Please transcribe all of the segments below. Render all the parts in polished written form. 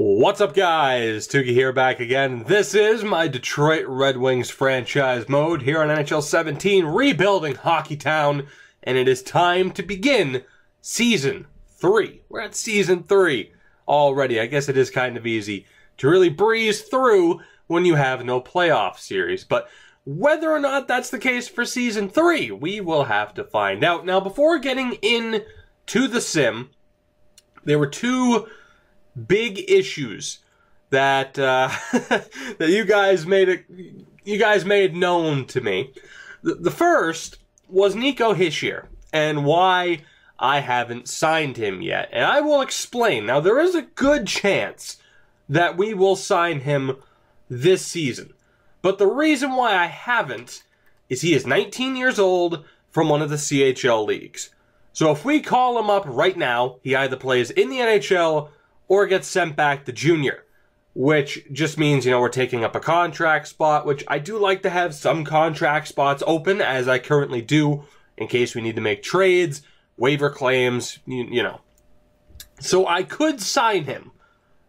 What's up, guys? Tuki here, back again. This is my Detroit Red Wings franchise mode here on NHL 17, rebuilding Hockeytown, and it is time to begin Season 3. We're at Season 3 already. I guess it is kind of easy to really breeze through when you have no playoff series, but whether or not that's the case for Season 3, we will have to find out. Now, before getting into the sim, there were two big issues that that you guys made known to me. The first was Nico Hischier and why I haven't signed him yet, and I will explain. Now, there is a good chance that we will sign him this season, but the reason why I haven't is he is 19 years old from one of the CHL leagues. So if we call him up right now, he either plays in the NHL or gets sent back to junior, which just means, you know, we're taking up a contract spot, which I do like to have some contract spots open, as I currently do, in case we need to make trades, waiver claims, you know. So I could sign him.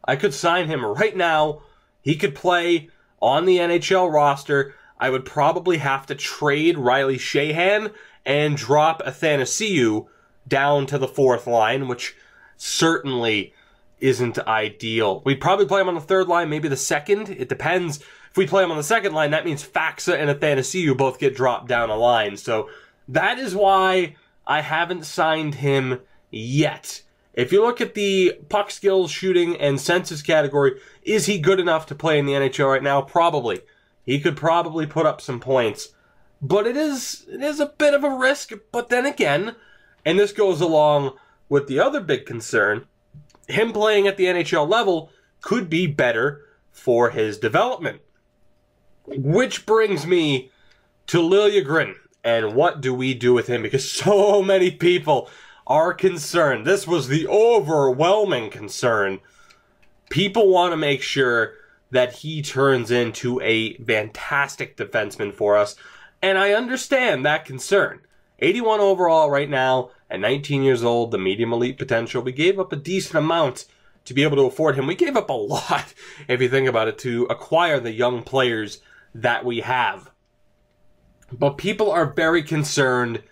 I could sign him right now. He could play on the NHL roster. I would probably have to trade Riley Sheahan and drop Athanasiou down to the fourth line, which certainly isn't ideal. We'd probably play him on the third line, maybe the second. It depends. If we play him on the second line, that means Faxa and Athanasiou both get dropped down a line. So that is why I haven't signed him yet. If you look at the puck skills, shooting, and census category, is he good enough to play in the NHL right now? Probably. He could probably put up some points. But it is a bit of a risk. But then again, and this goes along with the other big concern, him playing at the NHL level could be better for his development. Which brings me to Liljegren, and what do we do with him? Because so many people are concerned. This was the overwhelming concern. People want to make sure that he turns into a fantastic defenseman for us, and I understand that concern. 81 overall right now, at 19 years old, the medium elite potential. We gave up a decent amount to be able to afford him. We gave up a lot, if you think about it, to acquire the young players that we have. But people are very concerned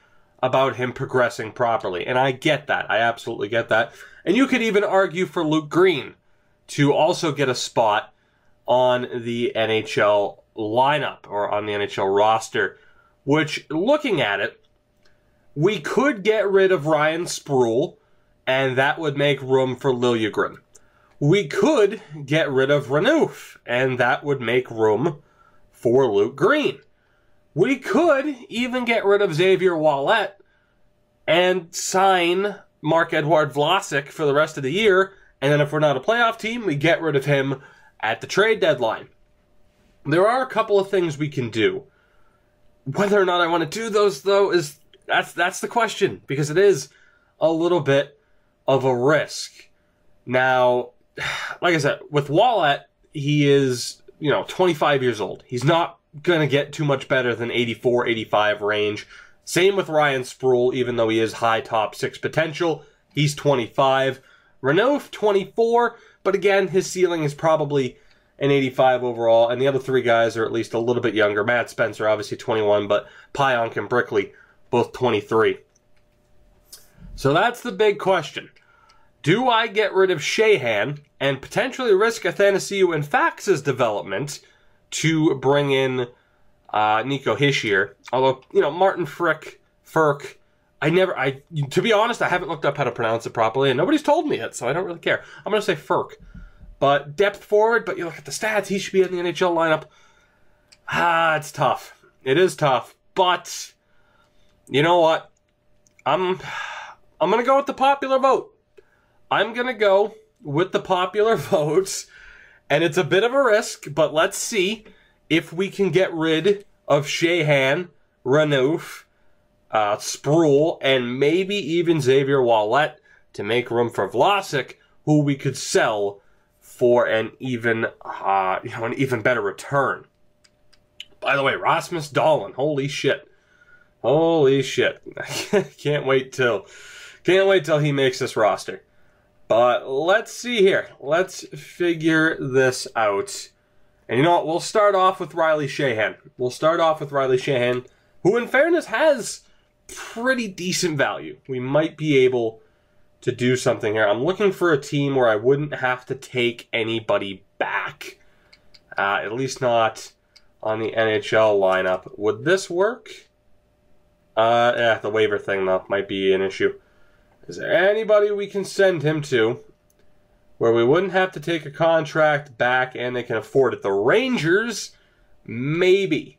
about him progressing properly, and I get that. I absolutely get that. And you could even argue for Luke Green to also get a spot on the NHL lineup, or on the NHL roster, which, looking at it, we could get rid of Ryan Sproul, and that would make room for Liljegren. We could get rid of Renouf, and that would make room for Luke Green. We could even get rid of Xavier Ouellet and sign Marc-Edouard Vlasic for the rest of the year, and then if we're not a playoff team, we get rid of him at the trade deadline. There are a couple of things we can do. Whether or not I want to do those, though, is that's the question, because it is a little bit of a risk. Now, like I said, with Ouellet, he is, 25 years old. He's not going to get too much better than 84, 85 range. Same with Ryan Sproul, even though he is high top six potential. He's 25. Renouf, 24, but again, his ceiling is probably an 85 overall, and the other three guys are at least a little bit younger. Matt Spencer, obviously 21, but Pionk and Brickley, both 23. So that's the big question. Do I get rid of Sheahan and potentially risk Athanasiou and Fax's development to bring in Nico Hischier? Although, Martin Frk, to be honest, I haven't looked up how to pronounce it properly, and nobody's told me it, so I don't really care. I'm going to say Frk. But depth forward, but you look at the stats, he should be in the NHL lineup. It's tough. It is tough, but you know what? I'm going to go with the popular vote. I'm going to go with the popular vote, and it's a bit of a risk, but let's see if we can get rid of Sheahan, Renouf, Sproul, and maybe even Xavier Ouellet to make room for Vlasic, who we could sell for an even better return. By the way, Rasmus Dahlin, holy shit. Holy shit. Can't wait till he makes this roster. But let's see here. Let's figure this out. And you know what? We'll start off with Riley Sheahan. Who in fairness has pretty decent value. We might be able to do something here. I'm looking for a team where I wouldn't have to take anybody back. At least not on the NHL lineup. Would this work? Yeah, the waiver thing, though, might be an issue. Is there anybody we can send him to where we wouldn't have to take a contract back and they can afford it? The Rangers, maybe.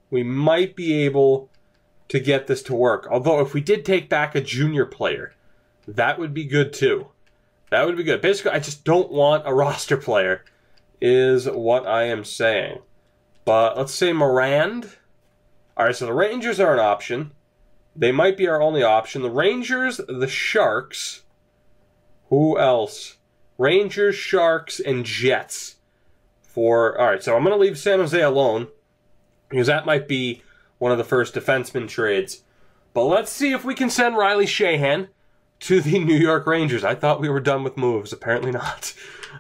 We might be able to get this to work. Although, if we did take back a junior player, that would be good, too. That would be good. Basically, I just don't want a roster player, is what I am saying. But let's say Morand. Alright, so the Rangers are an option. They might be our only option. The Rangers, the Sharks. Who else? Rangers, Sharks, and Jets. Alright, so I'm going to leave San Jose alone, because that might be one of the first defenseman trades. But let's see if we can send Riley Sheahan to the New York Rangers. I thought we were done with moves. Apparently not.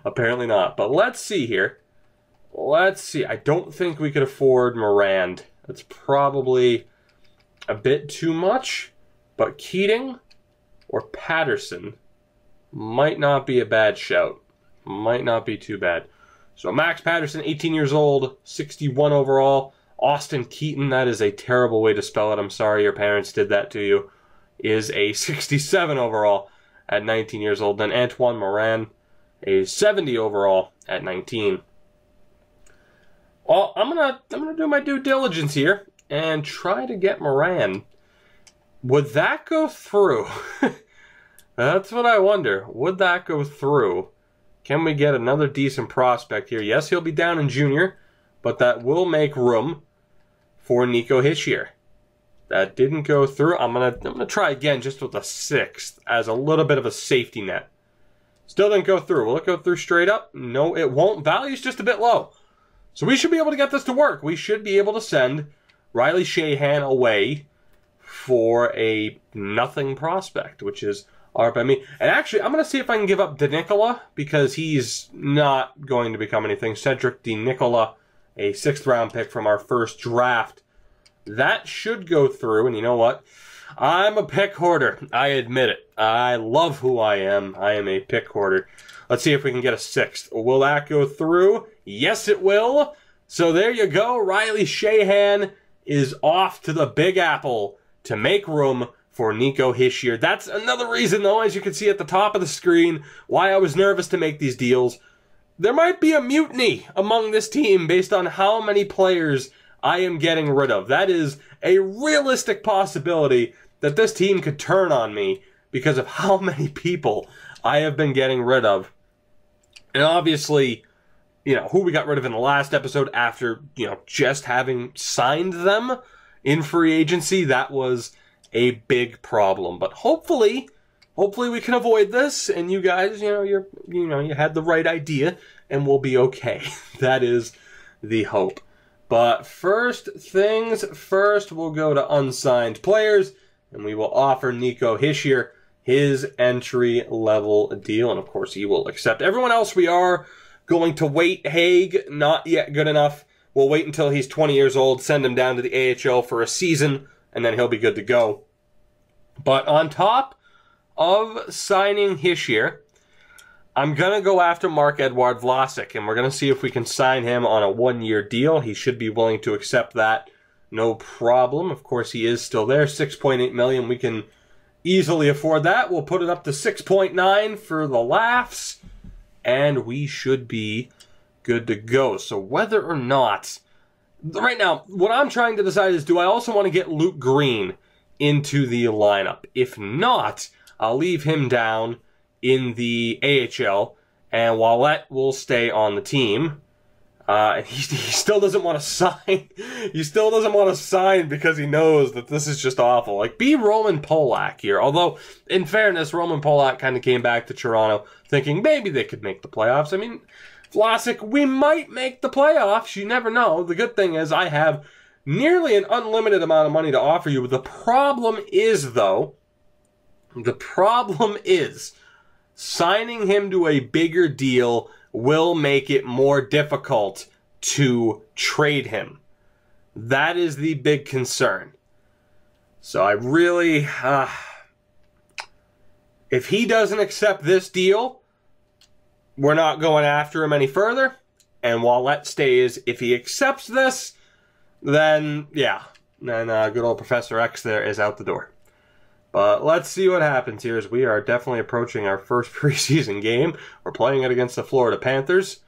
Apparently not. But let's see here. Let's see. I don't think we could afford Morand. That's probably a bit too much. But Keating or Patterson might not be a bad shout. Might not be too bad. So Max Patterson, 18 years old, 61 overall. Austin Keaton, that is a terrible way to spell it. I'm sorry your parents did that to you. Is a 67 overall at 19 years old. Then Antoine Morin, a 70 overall at 19. Well, I'm gonna do my due diligence here and try to get Moran. Would that go through? That's what I wonder. Would that go through? Can we get another decent prospect here? Yes, he'll be down in junior, but that will make room for Nico Hischier. That didn't go through. I'm gonna try again just with a 6th as a little bit of a safety net. Still didn't go through. Will it go through straight up? No, it won't. Value's just a bit low. So we should be able to get this to work. We should be able to send Riley Sheahan away for a nothing prospect, which is all right by me. And actually, I'm going to see if I can give up DeNicola, because he's not going to become anything. Cedric DeNicola, a 6th round pick from our first draft. That should go through, and you know what? I'm a pick hoarder. I admit it. I love who I am. I am a pick hoarder. Let's see if we can get a 6th. Will that go through? Yes, it will. So there you go. Riley Sheahan is off to the Big Apple to make room for Nico Hischier. That's another reason, though, as you can see at the top of the screen, why I was nervous to make these deals. There might be a mutiny among this team based on how many players I am getting rid of. That is a realistic possibility that this team could turn on me because of how many people I have been getting rid of. And obviously, you know, who we got rid of in the last episode after, you know, just having signed them in free agency, that was a big problem. But hopefully we can avoid this, and you guys, you had the right idea, and we'll be okay. That is the hope. But first things first, we'll go to unsigned players, and we will offer Nico Hischier his entry-level deal, and of course he will accept. Everyone else we are going to wait. Haig, not yet good enough. We'll wait until he's 20 years old, send him down to the AHL for a season, and then he'll be good to go. But on top of signing Hischier, I'm going to go after Marc-Edouard Vlasic, and we're going to see if we can sign him on a 1-year deal. He should be willing to accept that, no problem. Of course, he is still there, $6.8 million. We can easily afford that. We'll put it up to 6.9 for the laughs, and we should be good to go. So whether or not, right now, what I'm trying to decide is, do I also want to get Luke Green into the lineup? If not, I'll leave him down in the AHL, and Wallet will stay on the team. And he still doesn't want to sign. He still doesn't want to sign because he knows that this is just awful. Like, be Roman Polak here. Although, in fairness, Roman Polak kind of came back to Toronto thinking maybe they could make the playoffs. I mean, Vlasic, we might make the playoffs. You never know. The good thing is I have nearly an unlimited amount of money to offer you. The problem is, though, signing him to a bigger deal will make it more difficult to trade him. That is the big concern. So I really, if he doesn't accept this deal, we're not going after him any further. And Wallet stays. If he accepts this, then yeah, then good old Professor X there is out the door. But let's see what happens here, as we are definitely approaching our first preseason game. We're playing it against the Florida Panthers.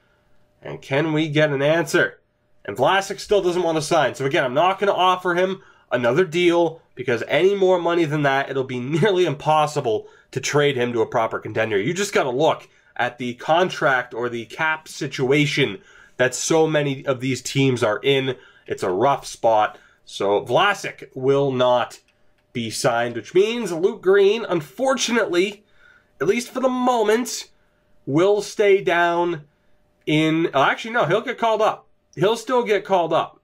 And can we get an answer? And Vlasic still doesn't want to sign. So again, I'm not going to offer him another deal, because any more money than that, it'll be nearly impossible to trade him to a proper contender. You just got to look at the contract or the cap situation that so many of these teams are in. It's a rough spot. So Vlasic will not be signed, which means Luke Green, unfortunately, at least for the moment, will stay down in... Oh, actually, no, he'll get called up. He'll still get called up.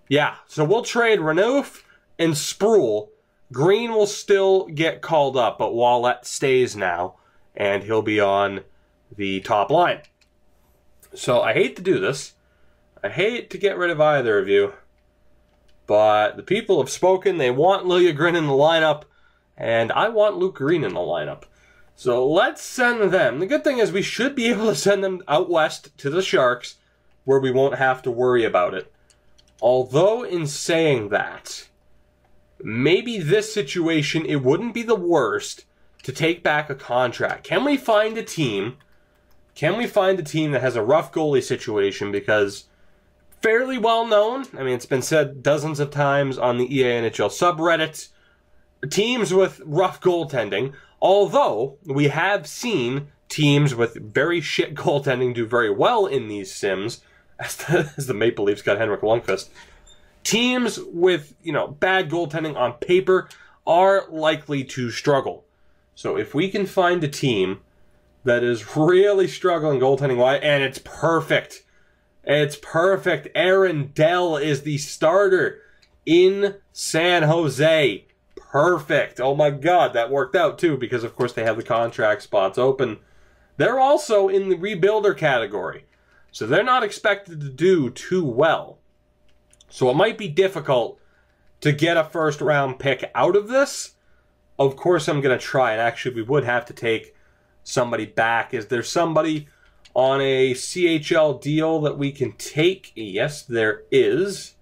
Yeah, so we'll trade Renouf and Sproul. Green will still get called up, but Wallet stays now, and he'll be on the top line. So I hate to do this. I hate to get rid of either of you. But the people have spoken. They want Liljegren in the lineup, and I want Luke Green in the lineup. So let's send them. The good thing is we should be able to send them out west to the Sharks, where we won't have to worry about it. Although, in saying that, maybe this situation, it wouldn't be the worst to take back a contract. Can we find a team? Can we find a team that has a rough goalie situation? Because fairly well known, I mean, it's been said dozens of times on the EA NHL subreddit, teams with rough goaltending, although we have seen teams with very shit goaltending do very well in these sims, as the Maple Leafs got Henrik Lundqvist. Teams with, bad goaltending on paper are likely to struggle. So if we can find a team that is really struggling goaltending-wise, and it's perfect. It's perfect. Aaron Dell is the starter in San Jose. Perfect. Oh my God, that worked out too, because of course they have the contract spots open. They're also in the rebuilder category, so they're not expected to do too well. So it might be difficult to get a first-round pick out of this. Of course I'm going to try, and actually we would have to take somebody back. Is there somebody on a CHL deal that we can take? Yes, there is.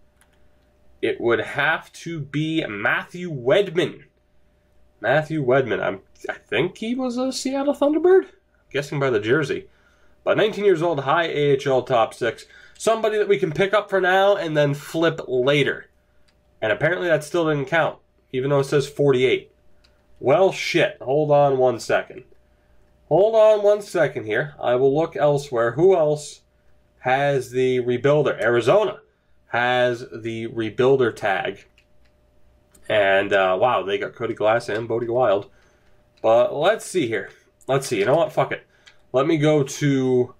It would have to be Matthew Wedman. Matthew Wedman. I think he was a Seattle Thunderbird? I'm guessing by the jersey. But 19 years old, high AHL top 6. Somebody that we can pick up for now and then flip later. And apparently that still didn't count, even though it says 48. Well, shit. Hold on one second. Hold on one second here. I will look elsewhere. Who else has the rebuilder? Arizona has the rebuilder tag. And, wow, they got Cody Glass and Bodie Wild. But let's see here. Let's see. You know what? Fuck it. Let me go to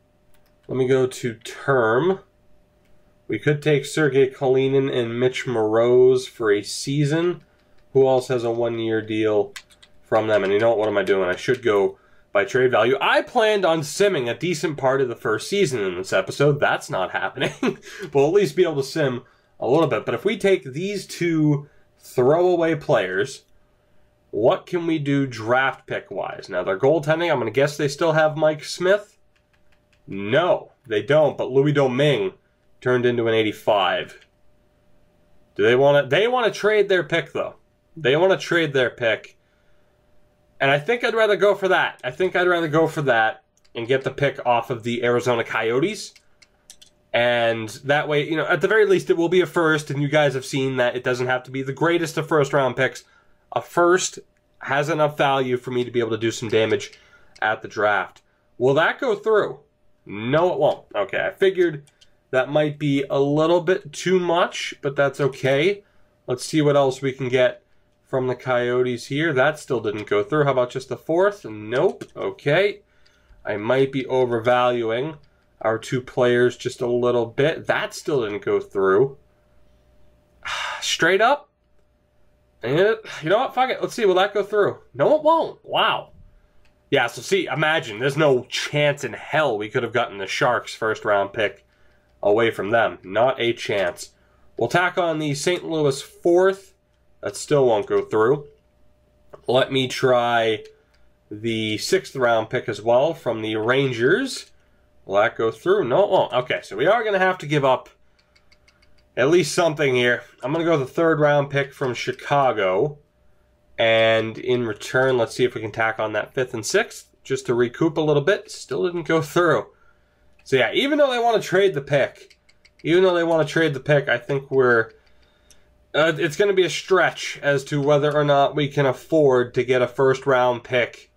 term. We could take Sergei Kalinin and Mitch Moroz for a season. Who else has a one-year deal from them? And you know what am I doing? I should go by trade value. I planned on simming a decent part of the first season in this episode. That's not happening. We'll at least be able to sim a little bit. But if we take these two throwaway players, what can we do draft pick-wise? Now, their goaltending, I'm going to guess they still have Mike Smith. No, they don't. But Louis Domingue turned into an 85. Do they want to trade their pick, though. They want to trade their pick. And I think I'd rather go for that. I think I'd rather go for that and get the pick off of the Arizona Coyotes. And that way, at the very least, it will be a first. And you guys have seen that it doesn't have to be the greatest of first-round picks. A first has enough value for me to be able to do some damage at the draft. Will that go through? No, it won't. Okay, I figured that might be a little bit too much, but that's okay. Let's see what else we can get from the Coyotes here. That still didn't go through. How about just the fourth? Nope. Okay. I might be overvaluing our two players just a little bit. That still didn't go through. Straight up? And you know what? Fuck it. Let's see. Will that go through? No, it won't. Wow. Yeah, so see, imagine, there's no chance in hell we could have gotten the Sharks' first-round pick away from them. Not a chance. We'll tack on the St. Louis 4th. That still won't go through. Let me try the 6th-round pick as well from the Rangers. Will that go through? No, it won't. Okay, so we are going to have to give up at least something here. I'm going to go with the 3rd-round pick from Chicago. And in return, let's see if we can tack on that 5th and 6th just to recoup a little bit. Still didn't go through. So yeah, even though they want to trade the pick, I think we're... it's going to be a stretch as to whether or not we can afford to get a first-round pick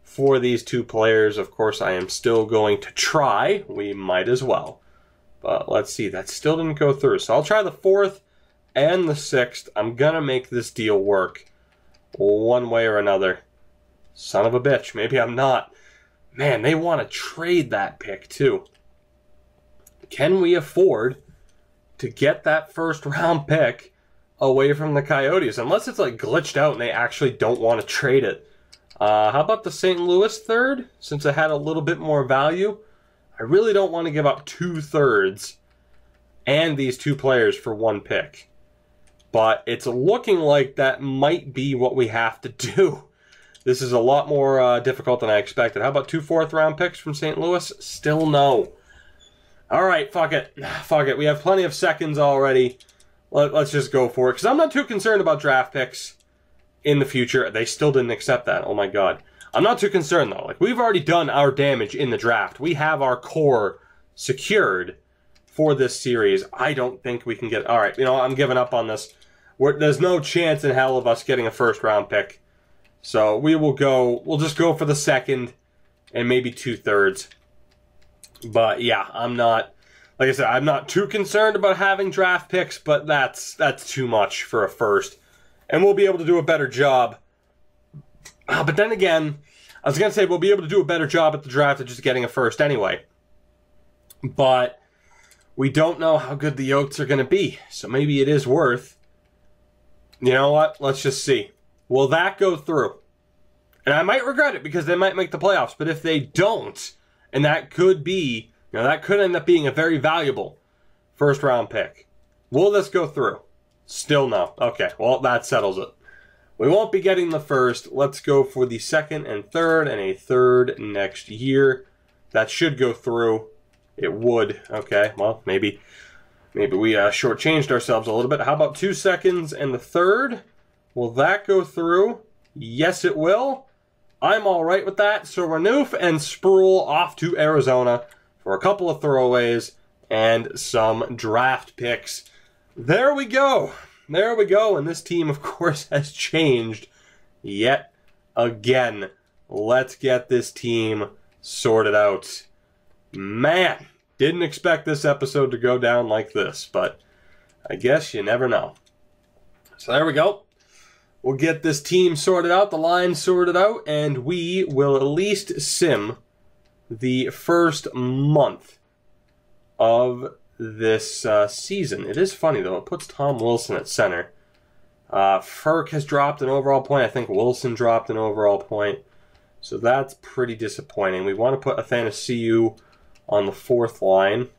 for these two players. Of course, I am still going to try. We might as well. But let's see. That still didn't go through. So I'll try the 4th and the 6th. I'm going to make this deal work one way or another. Son of a bitch. Maybe I'm not. Man, they want to trade that pick too. Can we afford to get that first-round pick away from the Coyotes? Unless it's like glitched out and they actually don't want to trade it. How about the St. Louis 3rd? Since it had a little bit more value. I really don't want to give up 2/3 and these two players for one pick. But it's looking like that might be what we have to do. This is a lot more difficult than I expected. How about 2 4th-round picks from St. Louis? Still no. All right, fuck it. Fuck it. We have plenty of seconds already. Let's just go for it. Because I'm not too concerned about draft picks in the future. They still didn't accept that. Oh my god. I'm not too concerned though. Like, we've already done our damage in the draft. We have our core secured for this series. I don't think we can get... Alright, you know, I'm giving up on this. There's no chance in hell of us getting a first-round pick. So we'll just go for the 2nd and maybe 2/3. But yeah, I'm not... Like I said, I'm not too concerned about having draft picks, but that's too much for a first. And we'll be able to do a better job. But then again, I was going to say we'll be able to do a better job at the draft of just getting a first anyway. But we don't know how good the Yotes are going to be. So maybe it is worth... You know what? Let's just see. Will that go through? And I might regret it because they might make the playoffs. But if they don't, and that could be... You know, that could end up being a very valuable first-round pick. Will this go through? Still no. Okay, well, that settles it. We won't be getting the first. Let's go for the 2nd and 3rd and a 3rd next year. That should go through. It would. Okay, well, maybe we shortchanged ourselves a little bit. How about 2 2nds and the 3rd? Will that go through? Yes, it will. I'm all right with that. So Renouf and Sproul off to Arizona for a couple of throwaways and some draft picks. There we go. There we go. And this team, of course, has changed yet again. Let's get this team sorted out. Man, didn't expect this episode to go down like this, but I guess you never know. So there we go. We'll get this team sorted out, the line sorted out, and we will at least sim the first month of this season. It is funny, though. It puts Tom Wilson at center. Ferk has dropped an overall point. I think Wilson dropped an overall point. So that's pretty disappointing. We want to put Athanasiou on the 4th line.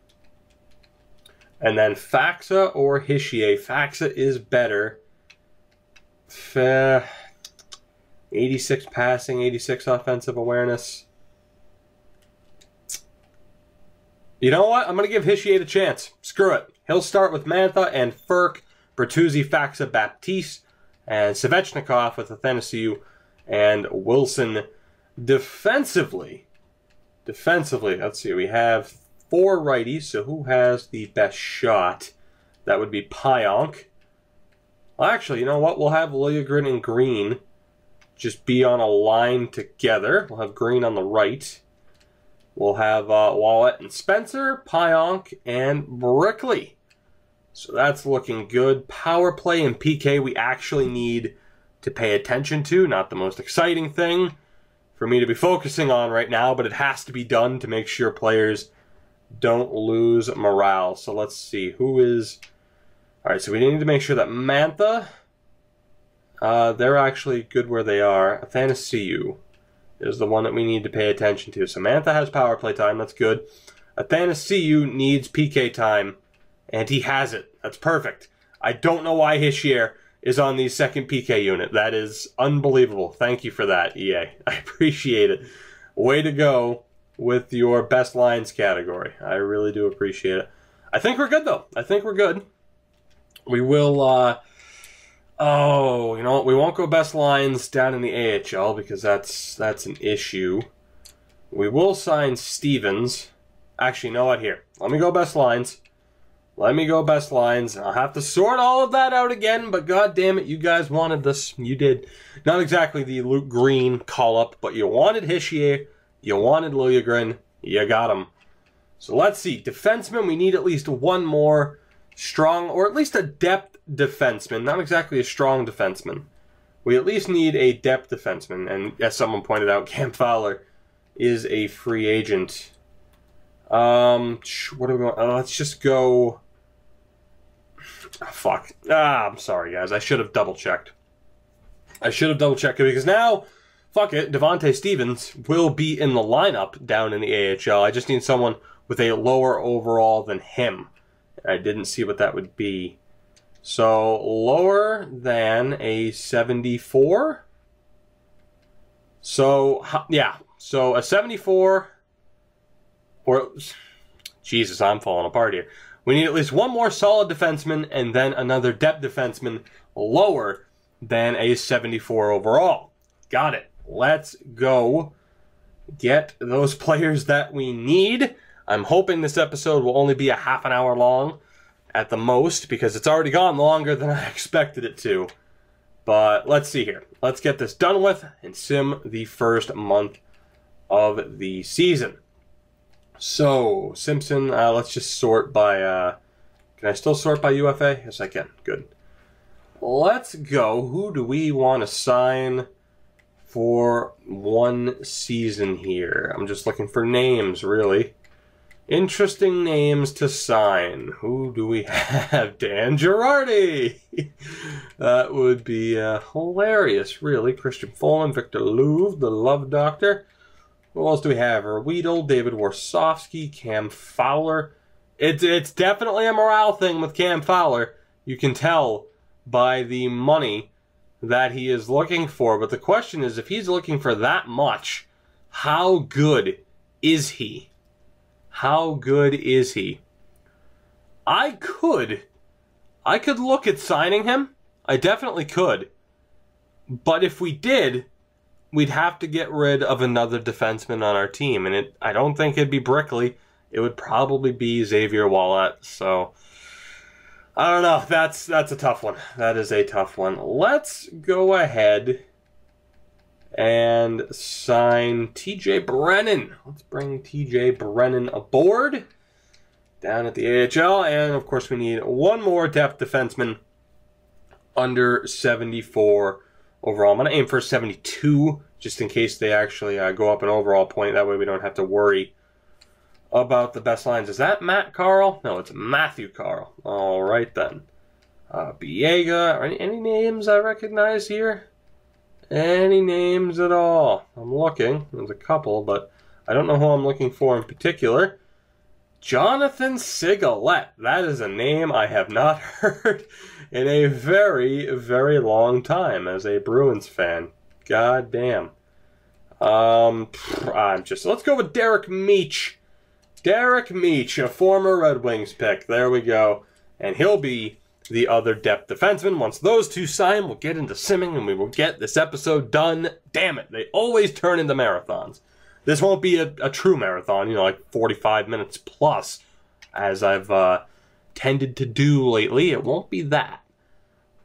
And then Faxa or Hischier. Faxa is better. 86 passing, 86 offensive awareness. You know what? I'm going to give Hischier a chance. Screw it. He'll start with Mantha and Ferk, Bertuzzi, Faxa, Baptiste, and Svechnikov with Athanasiou and Wilson. Defensively, let's see. We have 4 righties, so who has the best shot? That would be Pionk. Well, actually, you know what? We'll have Liljegren and Green just be on a line together. We'll have Green on the right. We'll have Wallet and Spencer, Pionk, and Brickley. So that's looking good. Power play and PK we actually need to pay attention to. Not the most exciting thing for me to be focusing on right now, but it has to be done to make sure players don't lose morale. So let's see. Who is... Alright, so we need to make sure that Mantha, they're actually good where they are. Athanasiou is the one that we need to pay attention to. Samantha has power play time. That's good. Athanasiou needs PK time, and he has it. That's perfect. I don't know why Hischier is on the second PK unit. That is unbelievable. Thank you for that, EA. I appreciate it. Way to go with your best lines category. I really do appreciate it. I think we're good, though. I think we're good. We will, oh, you know what? We won't go best lines down in the AHL because that's an issue. We will sign Stevens. Actually, you know what? Here. Let me go best lines. Let me go best lines. I'll have to sort all of that out again, but god damn it, you guys wanted this. You did. Not exactly the Luke Green call-up, but you wanted Hischier. You wanted Liljegren. You got him. So let's see. Defenseman, we need at least one more strong, or at least a depth defenseman. Not exactly a strong defenseman. We at least need a depth defenseman. And as someone pointed out, Cam Fowler is a free agent. What do we want? Let's just go... Oh, fuck. I'm sorry, guys. I should have double-checked. I should have double-checked it because now, fuck it, Devontae Stevens will be in the lineup down in the AHL. I just need someone with a lower overall than him. I didn't see what that would be. So, lower than a 74? So, yeah. So, a 74... Or, Jesus, I'm falling apart here. We need at least one more solid defenseman and then another depth defenseman lower than a 74 overall. Got it. Let's go get those players that we need. I'm hoping this episode will only be a half an hour long at the most because it's already gone longer than I expected it to. But let's see here. Let's get this done with and sim the first month of the season. So, Simpson, let's just sort by, can I still sort by UFA? Yes, I can. Good. Let's go. Who do we want to sign for one season here? I'm just looking for names, really. Interesting names to sign. Who do we have? Dan Girardi! That would be hilarious, really. Christian Folin, Victor Louvre, the Love Doctor. Who else do we have? Weedle, David Warsofsky, Cam Fowler. It's definitely a morale thing with Cam Fowler. You can tell by the money that he is looking for. But the question is, if he's looking for that much, how good is he? How good is he? I could look at signing him. I definitely could. But if we did, we'd have to get rid of another defenseman on our team. And I don't think it'd be Brickley. It would probably be Xavier Wallet. So, I don't know. That's a tough one. That is a tough one. Let's go ahead and sign TJ Brennan. Let's bring TJ Brennan aboard down at the AHL. And, of course, we need one more depth defenseman under 74 overall. I'm going to aim for 72, just in case they actually go up an overall point. That way we don't have to worry about the best lines. Is that Matt Carl? No, it's Matthew Carl. All right, then. Biega. Any names I recognize here? Any names at all? I'm looking. There's a couple, but I don't know who I'm looking for in particular. Jonathan Sigalette. That is a name I have not heard in a very, very long time as a Bruins fan. God damn. Let's go with Derek Meach. Derek Meach, a former Red Wings pick. There we go. And he'll be the other depth defenseman. Once those two sign, we'll get into simming and we will get this episode done. Damn it, they always turn into marathons. This won't be a true marathon, you know, like 45 minutes plus, as I've tended to do lately. It won't be that.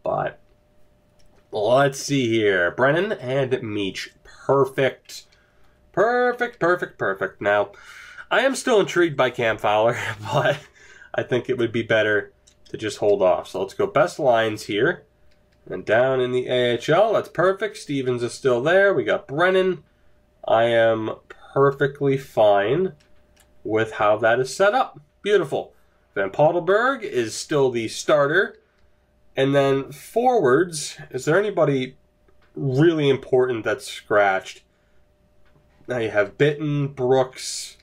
But let's see here. Brennan and Meach. Perfect. Perfect, perfect, perfect. Now, I am still intrigued by Cam Fowler, but I think it would be better to just hold off. So let's go best lines here. And down in the AHL, that's perfect. Stevens is still there. We got Brennan. I am perfectly fine with how that is set up. Beautiful. Van Pottelberg is still the starter. And then forwards, is there anybody really important that's scratched? Now you have Bitton, Brooks.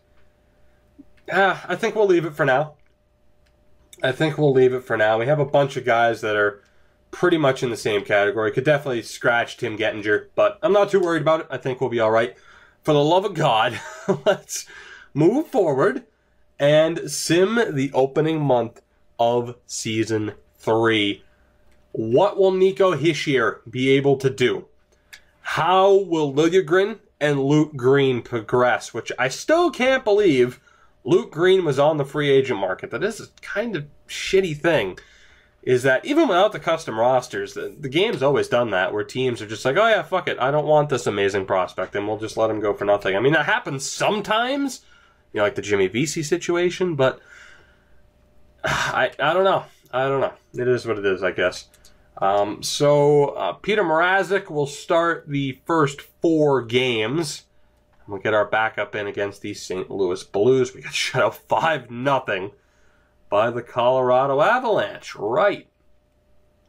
I think we'll leave it for now. We have a bunch of guys that are pretty much in the same category. Could definitely scratch Tim Gettinger, but I'm not too worried about it. I think we'll be all right. For the love of God, let's move forward and sim the opening month of Season 3. What will Nico Hischier be able to do? How will Liljegren and Luke Green progress? Which I still can't believe Luke Green was on the free agent market. That is a kind of shitty thing. Is that even without the custom rosters, the game's always done that, where teams are just like, oh yeah, fuck it, I don't want this amazing prospect, and we'll just let him go for nothing. I mean, that happens sometimes, you know, like the Jimmy Vesey situation, but I don't know. It is what it is, I guess. Peter Mrazek will start the first 4 games. We'll get our backup in against the St. Louis Blues. We got shut out 5-0 by the Colorado Avalanche. Right.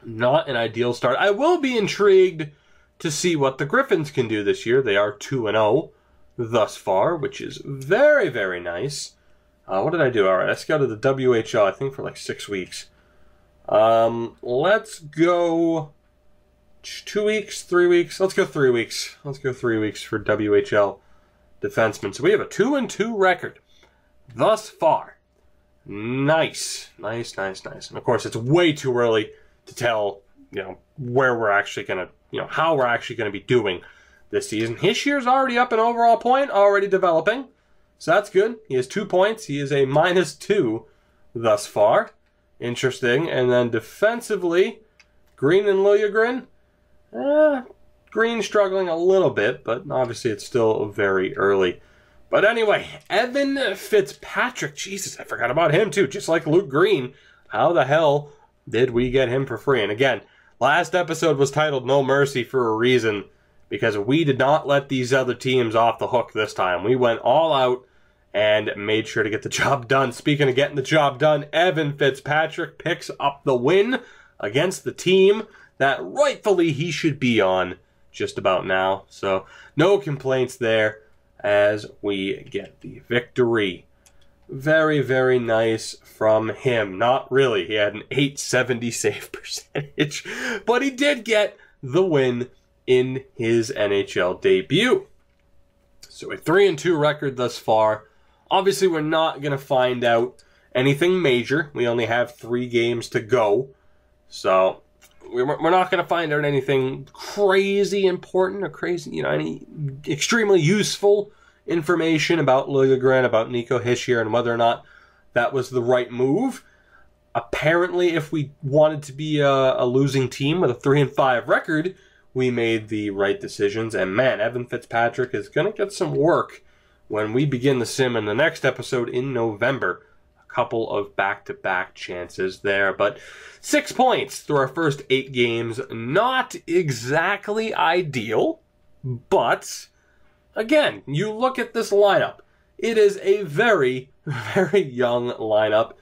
Not an ideal start. I will be intrigued to see what the Griffins can do this year. They are 2-0 thus far, which is very, very nice. What did I do? All right, I scouted the WHL, I think, for like 6 weeks. Let's go 2 weeks, 3 weeks. Let's go 3 weeks. Let's go 3 weeks for WHL defensemen. So we have a 2-2 record thus far. Nice. And of course, it's way too early to tell, you know, where we're actually going to, you know, how we're actually going to be doing this season. Hischier's already up an overall point, already developing. So that's good. He has 2 points. He is a -2 thus far. Interesting. And then defensively, Green and Liljegren. Green struggling a little bit, but obviously it's still very early. But anyway, Evan Fitzpatrick. Jesus, I forgot about him too. Just like Luke Green. How the hell did we get him for free? And again, last episode was titled No Mercy for a reason, because we did not let these other teams off the hook this time. We went all out and made sure to get the job done. Speaking of getting the job done, Evan Fitzpatrick picks up the win against the team that rightfully he should be on just about now. So no complaints there as we get the victory. Very, very nice from him. Not really. He had an .870 save percentage, but he did get the win in his NHL debut. So a 3-2 record thus far. Obviously, we're not going to find out anything major. We only have 3 games to go. So we're not going to find out anything crazy important or crazy, you know, any extremely useful information about Liljegren, about Nico Hischier, and whether or not that was the right move. Apparently, if we wanted to be a losing team with a 3-5 record, we made the right decisions. And man, Evan Fitzpatrick is going to get some work when we begin the sim in the next episode in November. A couple of back-to-back chances there, but 6 points through our first 8 games. Not exactly ideal, but again, you look at this lineup. It is a very, very young lineup,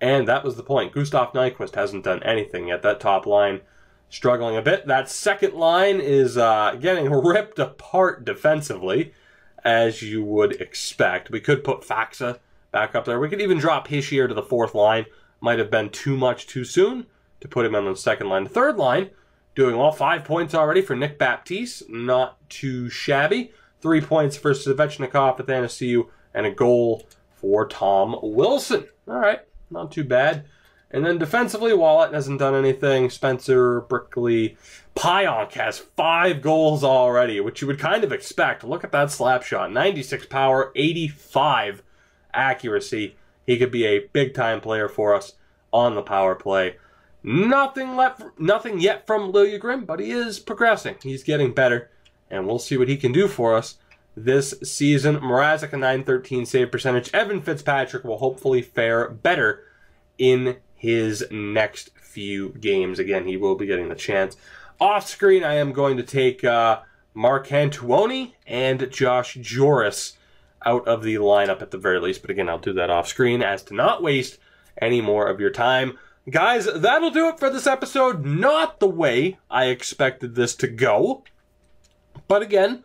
and that was the point. Gustav Nyquist hasn't done anything yet. That top line struggling a bit. That second line is getting ripped apart defensively, as you would expect. We could put Faxa back up there. We could even drop Hischier to the 4th line. Might have been too much too soon to put him on the 2nd line. The 3rd line, doing well. 5 points already for Nick Baptiste. Not too shabby. 3 points for Svechnikov, Athanasiou, and a goal for Tom Wilson. All right, not too bad. And then defensively, Wallet hasn't done anything. Spencer, Brickley, Pionk has 5 goals already, which you would kind of expect. Look at that slap shot. 96 power, 85 accuracy. He could be a big-time player for us on the power play. Nothing yet from Liljegren, but he is progressing. He's getting better, and we'll see what he can do for us this season. Mrazek, a .913 save percentage. Evan Fitzpatrick will hopefully fare better in his next few games. Again, he will be getting the chance. Off screen, I am going to take Mark Antuoni and Josh Joris out of the lineup at the very least. But again, I'll do that off screen as to not waste any more of your time. Guys, that'll do it for this episode. Not the way I expected this to go. But again,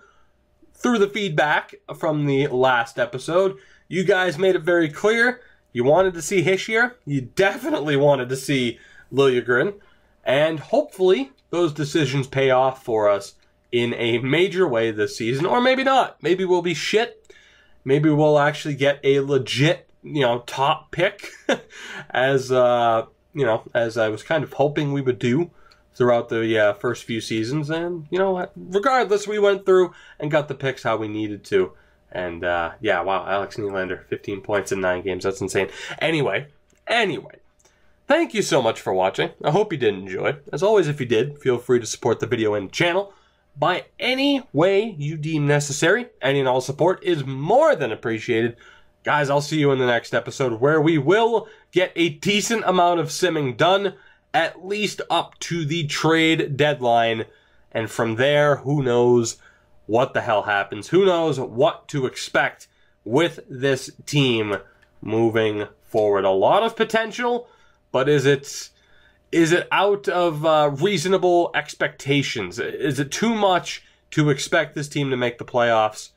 through the feedback from the last episode, you guys made it very clear you wanted to see Hischier. You definitely wanted to see Liljegren. And hopefully those decisions pay off for us in a major way this season. Or maybe not. Maybe we'll be shit. Maybe we'll actually get a legit, top pick. as I was kind of hoping we would do throughout the first few seasons. And, regardless, we went through and got the picks how we needed to. And, wow, Alex Nylander, 15 points in 9 games. That's insane. Anyway, thank you so much for watching. I hope you did enjoy. As always, if you did, feel free to support the video and channel by any way you deem necessary. Any and all support is more than appreciated. Guys, I'll see you in the next episode where we will get a decent amount of simming done, at least up to the trade deadline. And from there, who knows what the hell happens. Who knows what to expect with this team moving forward. A lot of potential, but is it out of reasonable expectations? Is it too much to expect this team to make the playoffs?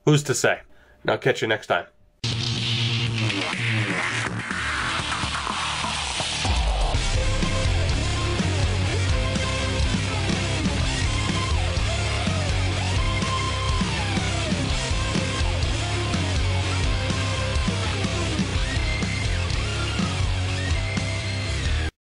Who's to say? I'll catch you next time.